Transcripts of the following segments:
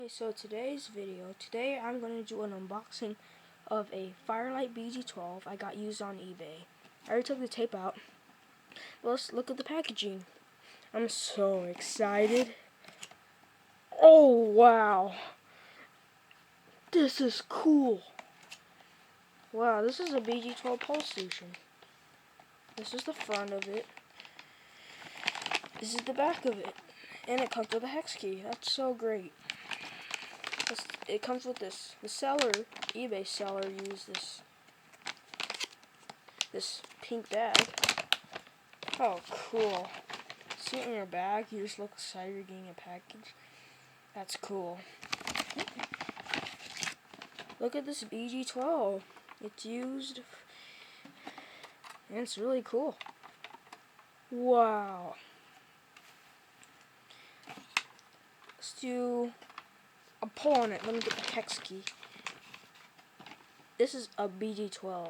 Okay, so today I'm going to do an unboxing of a Fire Lite BG-12 I got used on eBay. I already took the tape out. Well, let's look at the packaging. I'm so excited. Oh, wow. This is cool. Wow, this is a BG-12 pulse station. This is the front of it. This is the back of it. And it comes with a hex key. That's so great. It comes with this. The seller, eBay seller, used this pink bag. Oh, cool. See it in your bag, you just look excited you're getting a package. That's cool. Look at this BG-12. It's used, and it's really cool. Wow. Let's do a pull on it. Let me get the hex key. This is a BG-12.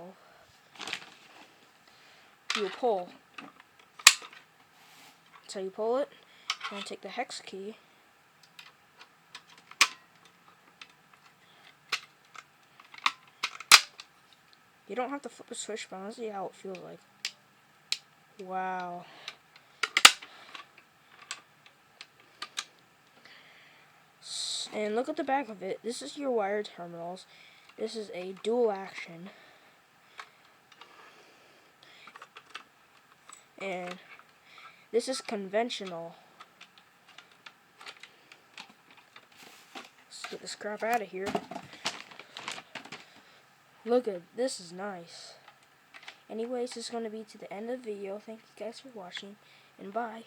You pull. That's how you pull it. And take the hex key. You don't have to flip a switch, but let's see how it feels like. Wow. And look at the back of it. This is your wire terminals. This is a dual action. And this is conventional. Let's get this crap out of here. Look at this, is nice. Anyways, this is going to be to the end of the video. Thank you guys for watching, and bye.